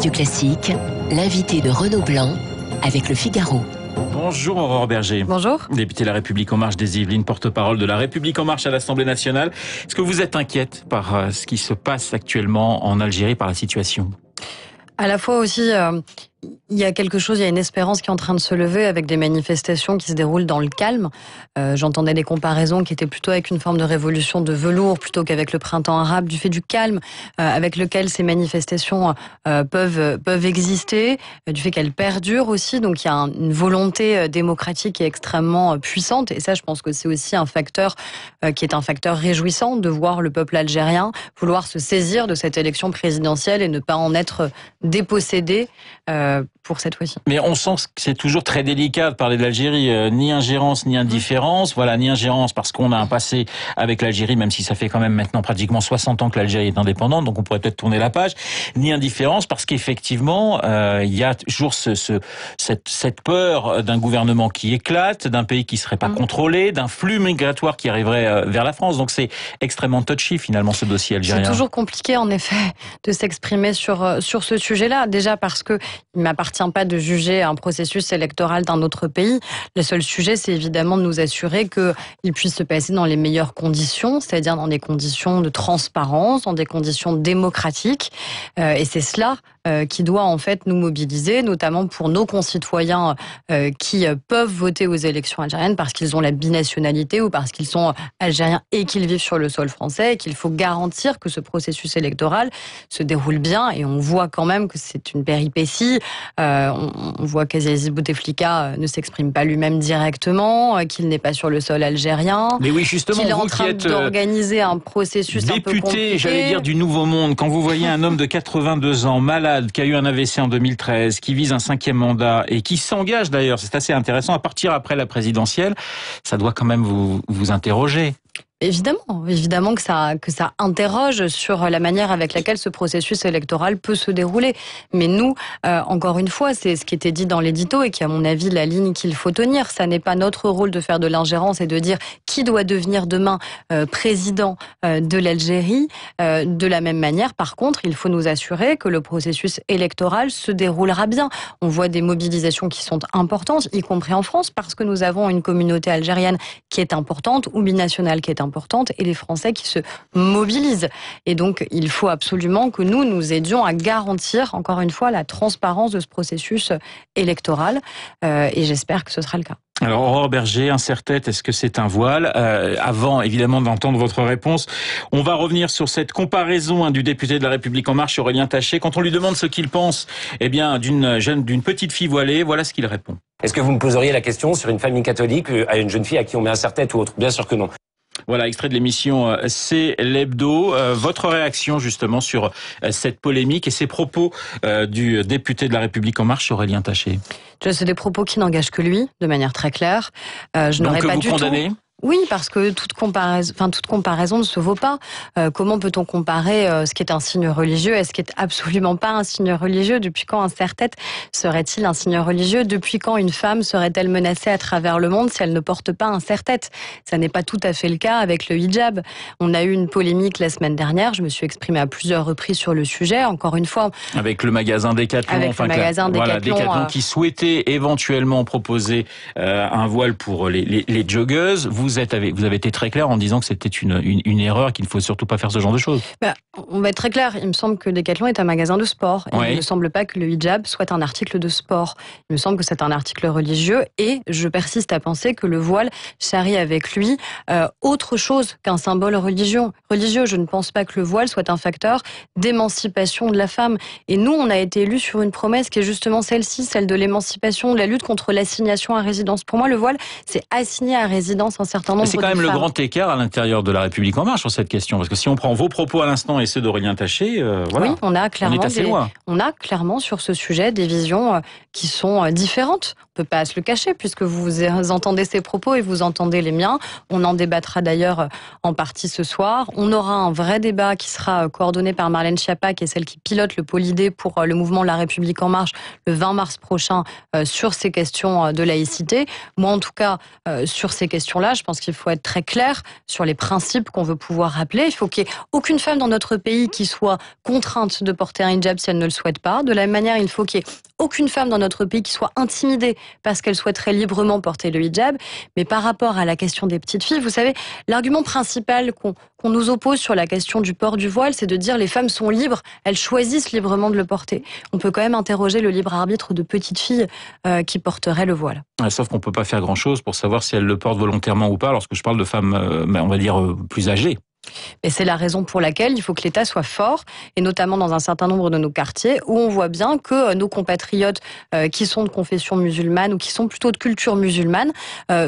Radio Classique, l'invité de Renaud Blanc avec Le Figaro. Bonjour Aurore Berger. Bonjour. Députée de La République En Marche des Yvelines, porte-parole de La République En Marche à l'Assemblée nationale. Est-ce que vous êtes inquiète par ce qui se passe actuellement en Algérie, par la situation ? À la fois aussi, il y a quelque chose, il y a une espérance qui est en train de se lever avec des manifestations qui se déroulent dans le calme. J'entendais des comparaisons qui étaient plutôt avec une forme de révolution de velours plutôt qu'avec le printemps arabe, du fait du calme avec lequel ces manifestations peuvent exister, du fait qu'elles perdurent aussi. Donc il y a une volonté démocratique qui est extrêmement puissante. Et ça, je pense que c'est aussi un facteur qui est un facteur réjouissant de voir le peuple algérien vouloir se saisir de cette élection présidentielle et ne pas en être dépossédé pour cette fois-ci. Mais on sent que c'est toujours très délicat de parler de l'Algérie, ni ingérence ni indifférence. Voilà, ni ingérence parce qu'on a un passé avec l'Algérie, même si ça fait quand même maintenant pratiquement 60 ans que l'Algérie est indépendante, donc on pourrait peut-être tourner la page. Ni indifférence parce qu'effectivement, il y a toujours cette peur d'un gouvernement qui éclate, d'un pays qui serait pas contrôlé, d'un flux migratoire qui arriverait vers la France. Donc c'est extrêmement touchy finalement ce dossier algérien. C'est toujours compliqué en effet de s'exprimer sur ce sujet-là. Déjà parce que il m'appartient pas de juger un processus électoral d'un autre pays. Le seul sujet, c'est évidemment de nous assurer qu'il puisse se passer dans les meilleures conditions, c'est-à-dire dans des conditions de transparence, dans des conditions démocratiques. Et c'est cela qui doit en fait nous mobiliser, notamment pour nos concitoyens qui peuvent voter aux élections algériennes parce qu'ils ont la binationalité ou parce qu'ils sont algériens et qu'ils vivent sur le sol français, et qu'il faut garantir que ce processus électoral se déroule bien. Et on voit quand même que c'est une péripétie. On voit qu'Aziz Bouteflika ne s'exprime pas lui-même directement, qu'il n'est pas sur le sol algérien. Mais oui, justement, qu'il est vous en train qui êtes d'organiser un processus un peu compliqué. Député, j'allais dire, du Nouveau Monde. Quand vous voyez un homme de 82 ans, malade, qui a eu un AVC en 2013, qui vise un 5e mandat et qui s'engage d'ailleurs, c'est assez intéressant, à partir après la présidentielle, ça doit quand même vous interroger. Évidemment que ça interroge sur la manière avec laquelle ce processus électoral peut se dérouler. Mais nous, encore une fois, c'est ce qui était dit dans l'édito et qui, à mon avis, la ligne qu'il faut tenir. Ça n'est pas notre rôle de faire de l'ingérence et de dire qui doit devenir demain président de l'Algérie. De la même manière, par contre, il faut nous assurer que le processus électoral se déroulera bien. On voit des mobilisations qui sont importantes, y compris en France, parce que nous avons une communauté algérienne qui est importante ou binationale qui est importante, et les Français qui se mobilisent. Et donc, il faut absolument que nous aidions à garantir, encore une fois, la transparence de ce processus électoral. Et j'espère que ce sera le cas. Alors, Aurore Berger, un serre-tête, est-ce que c'est un voile ? Avant, évidemment, d'entendre votre réponse, on va revenir sur cette comparaison du député de La République En Marche, Aurélien Taché. Quand on lui demande ce qu'il pense, d'une petite fille voilée, voilà ce qu'il répond. Est-ce que vous me poseriez la question sur une famille catholique, à une jeune fille à qui on met un serre-tête ou autre ? Bien sûr que non. Voilà, extrait de l'émission C'est l'Hebdo. Votre réaction justement sur cette polémique et ces propos du député de La République En Marche, Aurélien Taché. C'est des propos qui n'engagent que lui, de manière très claire. Je Donc n'aurais que pas vous du condamnez ? tout... Oui, parce que toute comparaison ne se vaut pas. Comment peut-on comparer ce qui est un signe religieux et ce qui est absolument pas un signe religieux ? Depuis quand un serre-tête serait-il un signe religieux ? Depuis quand une femme serait-elle menacée à travers le monde si elle ne porte pas un serre-tête ? Ça n'est pas tout à fait le cas avec le hijab. On a eu une polémique la semaine dernière. Je me suis exprimée à plusieurs reprises sur le sujet. Encore une fois, avec le magasin Decathlon, Decathlon qui souhaitait éventuellement proposer un voile pour les joggeuses. Vous avez été très clair en disant que c'était une erreur, qu'il ne faut surtout pas faire ce genre de choses. On va être très clair. Il me semble que Decathlon est un magasin de sport. Ouais. Il ne me semble pas que le hijab soit un article de sport. Il me semble que c'est un article religieux et je persiste à penser que le voile charrie avec lui autre chose qu'un symbole religieux. Je ne pense pas que le voile soit un facteur d'émancipation de la femme. Et nous, on a été élus sur une promesse qui est justement celle-ci, celle de l'émancipation, de la lutte contre l'assignation à résidence. Pour moi, le voile, c'est assigner à résidence un certain nombre de femmes. C'est quand même le grand écart à l'intérieur de La République En Marche sur cette question. Parce que si on prend vos propos à l'instant et ceux d'Aurélien Taché, voilà. Oui, on est assez loin. On On a clairement sur ce sujet des visions qui sont différentes. peut pas se le cacher puisque vous entendez ses propos et vous entendez les miens. On en débattra d'ailleurs en partie ce soir. On aura un vrai débat qui sera coordonné par Marlène Schiappa, qui est celle qui pilote le Polydé pour le mouvement La République En Marche le 20 mars prochain sur ces questions de laïcité. Moi, en tout cas, sur ces questions-là, je pense qu'il faut être très clair sur les principes qu'on veut pouvoir rappeler. Il faut qu'il n'y ait aucune femme dans notre pays qui soit contrainte de porter un hijab si elle ne le souhaite pas. De la même manière, il faut qu'il n'y ait aucune femme dans notre pays qui soit intimidée parce qu'elle souhaiterait librement porter le hijab. Mais par rapport à la question des petites filles, vous savez, l'argument principal qu'on nous oppose sur la question du port du voile, c'est de dire les femmes sont libres, elles choisissent librement de le porter. On peut quand même interroger le libre arbitre de petites filles qui porteraient le voile. Sauf qu'on peut pas faire grand-chose pour savoir si elles le portent volontairement ou pas lorsque je parle de femmes, on va dire, plus âgées. Et c'est la raison pour laquelle il faut que l'État soit fort, et notamment dans un certain nombre de nos quartiers, où on voit bien que nos compatriotes qui sont de confession musulmane ou qui sont plutôt de culture musulmane,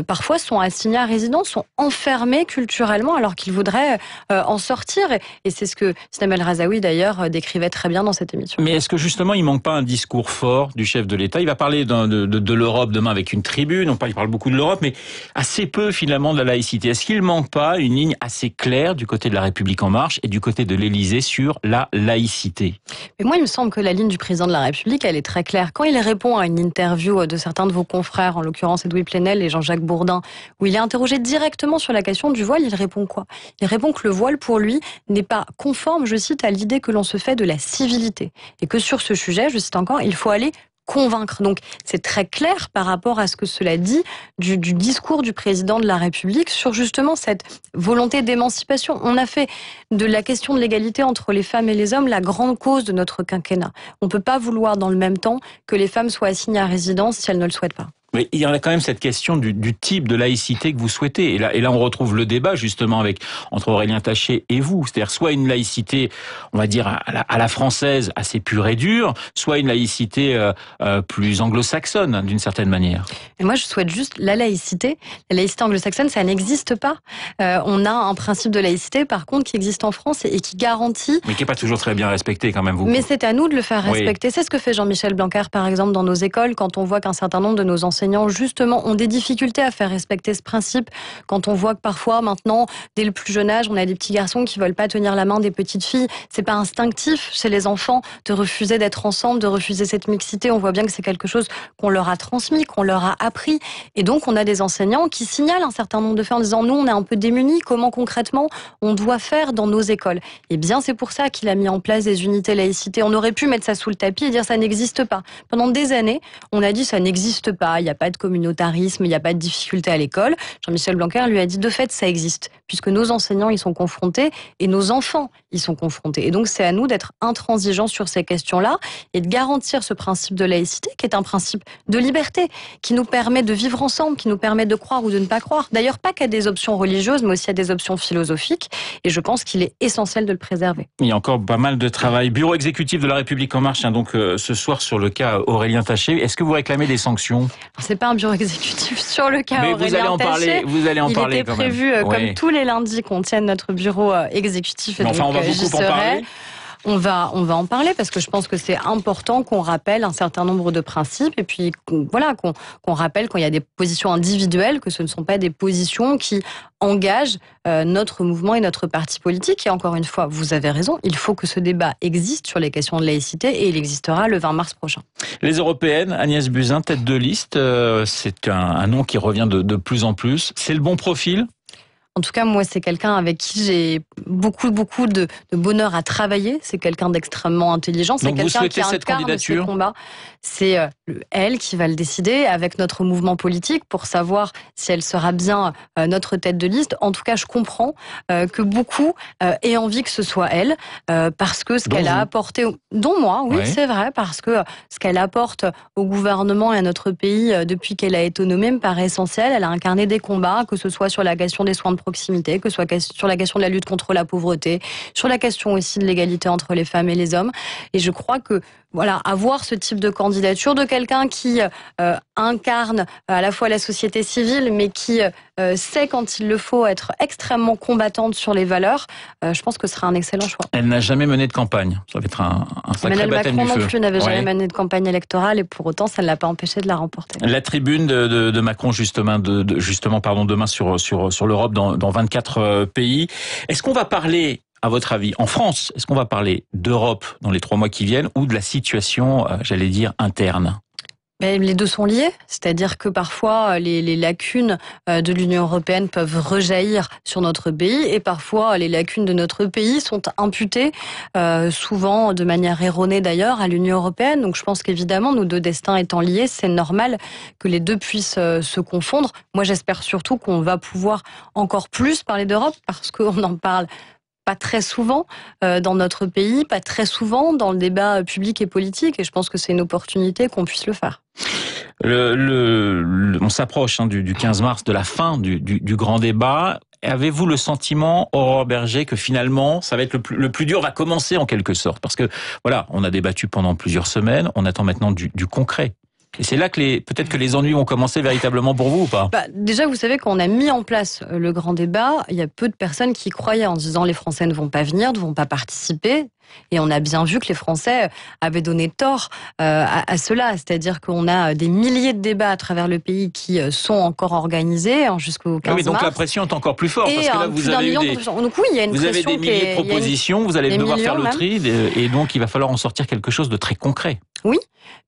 parfois sont assignés à résidence, sont enfermés culturellement alors qu'ils voudraient en sortir. Et c'est ce que Islam El Razaoui d'ailleurs décrivait très bien dans cette émission. Mais est-ce que justement il manque pas un discours fort du chef de l'État? Il va parler de l'Europe demain avec une tribune, il parle beaucoup de l'Europe, mais assez peu finalement de la laïcité. Est-ce qu'il manque pas une ligne assez claire du côté de la République En Marche et du côté de l'Élysée sur la laïcité? Mais moi, il me semble que la ligne du président de la République, elle est très claire. Quand il répond à une interview de certains de vos confrères, en l'occurrence Edoui Plenel et Jean-Jacques Bourdin, où il est interrogé directement sur la question du voile, il répond quoi? Il répond que le voile, pour lui, n'est pas conforme, je cite, à l'idée que l'on se fait de la civilité. Et que sur ce sujet, je cite encore, il faut aller convaincre. Donc c'est très clair par rapport à ce que cela dit du discours du président de la République sur justement cette volonté d'émancipation. On a fait de la question de l'égalité entre les femmes et les hommes la grande cause de notre quinquennat. On ne peut pas vouloir dans le même temps que les femmes soient assignées à résidence si elles ne le souhaitent pas. Mais il y a quand même cette question du type de laïcité que vous souhaitez. Et là, on retrouve le débat justement entre Aurélien Taché et vous. C'est-à-dire soit une laïcité, on va dire, à la française, assez pure et dure, soit une laïcité plus anglo-saxonne, d'une certaine manière. Et moi, je souhaite juste la laïcité. La laïcité anglo-saxonne, ça n'existe pas. On a un principe de laïcité, par contre, qui existe en France et qui garantit... Mais qui n'est pas toujours très bien respecté quand même, vous. Mais c'est à nous de le faire respecter. Oui. C'est ce que fait Jean-Michel Blanquer, par exemple, dans nos écoles, quand on voit qu'un certain nombre de nos enseignants justement ont des difficultés à faire respecter ce principe, quand on voit que parfois maintenant dès le plus jeune âge on a des petits garçons qui veulent pas tenir la main des petites filles. C'est pas instinctif chez les enfants de refuser d'être ensemble, de refuser cette mixité. On voit bien que c'est quelque chose qu'on leur a transmis, qu'on leur a appris, et donc on a des enseignants qui signalent un certain nombre de faits en disant nous on est un peu démunis, comment concrètement on doit faire dans nos écoles. Et bien c'est pour ça qu'il a mis en place des unités laïcité. On aurait pu mettre ça sous le tapis et dire ça n'existe pas. Pendant des années on a dit ça n'existe pas, il n'y a pas de communautarisme, il n'y a pas de difficulté à l'école. Jean-Michel Blanquer lui a dit de fait ça existe, puisque nos enseignants y sont confrontés et nos enfants y sont confrontés. Et donc c'est à nous d'être intransigeants sur ces questions-là et de garantir ce principe de laïcité qui est un principe de liberté, qui nous permet de vivre ensemble, qui nous permet de croire ou de ne pas croire. D'ailleurs pas qu'à des options religieuses, mais aussi à des options philosophiques. Et je pense qu'il est essentiel de le préserver. Il y a encore pas mal de travail. Bureau exécutif de la République En Marche, donc ce soir sur le cas Aurélien Taché. Est-ce que vous réclamez des sanctions? C'est pas un bureau exécutif sur le cas Aurélien Taché. Mais vous allez en parler quand même. Il était prévu, comme tous les lundis, qu'on tienne notre bureau exécutif. Et mais enfin, on va beaucoup en parler. On va en parler parce que je pense que c'est important qu'on rappelle un certain nombre de principes et puis qu'on rappelle quand il y a des positions individuelles que ce ne sont pas des positions qui engagent notre mouvement et notre parti politique. Et encore une fois, vous avez raison, il faut que ce débat existe sur les questions de laïcité et il existera le 20 mars prochain. Les européennes, Agnès Buzyn, tête de liste, c'est un nom qui revient de plus en plus. C'est le bon profil ? En tout cas, moi, c'est quelqu'un avec qui j'ai beaucoup de bonheur à travailler. C'est quelqu'un d'extrêmement intelligent. C'est quelqu'un qui incarne ces combats. C'est elle qui va le décider avec notre mouvement politique pour savoir si elle sera bien notre tête de liste. En tout cas, je comprends que beaucoup aient envie que ce soit elle parce que ce qu'elle a apporté, dont moi, oui, c'est vrai, parce que ce qu'elle apporte au gouvernement et à notre pays depuis qu'elle a été nommée me paraît essentiel. Elle a incarné des combats, que ce soit sur la question des soins de proximité, que ce soit sur la question de la lutte contre la pauvreté, sur la question aussi de l'égalité entre les femmes et les hommes. Et je crois que voilà, avoir ce type de candidature de quelqu'un qui incarne à la fois la société civile, mais qui sait quand il le faut être extrêmement combattante sur les valeurs, je pense que ce sera un excellent choix. Elle n'a jamais mené de campagne. Ça va être un sacré Emmanuel baptême Macron du feu. non plus n'avait jamais Ouais. mené de campagne électorale et pour autant, ça ne l'a pas empêché de la remporter. La tribune de Macron justement, demain sur l'Europe dans 24 pays. Est-ce qu'on va parler, à votre avis, en France, est-ce qu'on va parler d'Europe dans les 3 mois qui viennent ou de la situation, j'allais dire, interne ? Mais les deux sont liés, c'est-à-dire que parfois les lacunes de l'Union européenne peuvent rejaillir sur notre pays et parfois les lacunes de notre pays sont imputées, souvent de manière erronée d'ailleurs, à l'Union européenne. Donc je pense qu'évidemment, nos deux destins étant liés, c'est normal que les deux puissent se confondre. Moi j'espère surtout qu'on va pouvoir encore plus parler d'Europe parce qu'on en parle pas très souvent dans notre pays, pas très souvent dans le débat public et politique, et je pense que c'est une opportunité qu'on puisse le faire. On s'approche du 15 mars, de la fin du grand débat. Avez-vous le sentiment, Aurore Bergé, que finalement, ça va être le plus dur va commencer en quelque sorte? Parce que voilà, on a débattu pendant plusieurs semaines, on attend maintenant du concret. Et c'est là que peut-être que les ennuis vont commencer véritablement pour vous ou pas? Déjà, vous savez qu'on a mis en place le grand débat. Il y a peu de personnes qui y croyaient en disant les Français ne vont pas venir, ne vont pas participer. Et on a bien vu que les Français avaient donné tort à cela. C'est-à-dire qu'on a des milliers de débats à travers le pays qui sont encore organisés jusqu'au 15 oui, donc mars. la pression est encore plus forte. Et parce que là, plus d'un million de... Donc oui, il y a une vous avez pression des milliers de propositions, vous allez devoir faire le tri. Et donc, il va falloir en sortir quelque chose de très concret. Oui,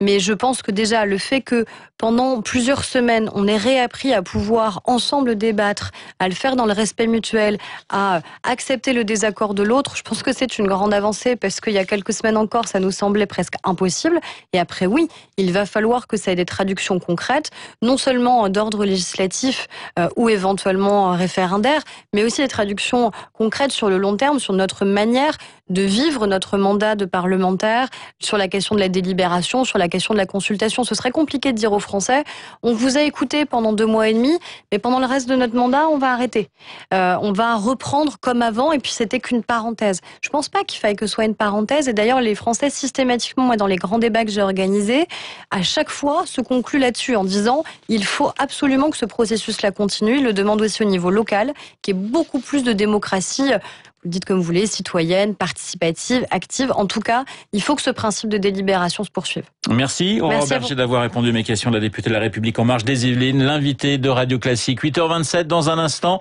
mais je pense que déjà le fait que pendant plusieurs semaines, on ait réappris à pouvoir ensemble débattre, à le faire dans le respect mutuel, à accepter le désaccord de l'autre, je pense que c'est une grande avancée parce qu'il y a quelques semaines encore, ça nous semblait presque impossible. Et après, oui, il va falloir que ça ait des traductions concrètes, non seulement d'ordre législatif ou éventuellement référendaire, mais aussi des traductions concrètes sur le long terme, sur notre manière de vivre notre mandat de parlementaire, sur la question de la délibération, sur la question de la consultation. Ce serait compliqué de dire aux Français, on vous a écouté pendant 2 mois et demi, mais pendant le reste de notre mandat, on va arrêter. On va reprendre comme avant, et puis c'était qu'une parenthèse. Je pense pas qu'il faille que ce soit une parenthèse, et d'ailleurs les Français systématiquement, moi dans les grands débats que j'ai organisés, à chaque fois se concluent là-dessus en disant, il faut absolument que ce processus-là continue. Ils le demandent aussi au niveau local, qu'il y ait beaucoup plus de démocratie. Vous le dites comme vous voulez, citoyenne, participative, active. En tout cas, il faut que ce principe de délibération se poursuive. Merci, Aurore Bergé, d'avoir répondu à mes questions. La députée de La République En Marche des Yvelines, l'invitée de Radio Classique. 8h27 dans un instant.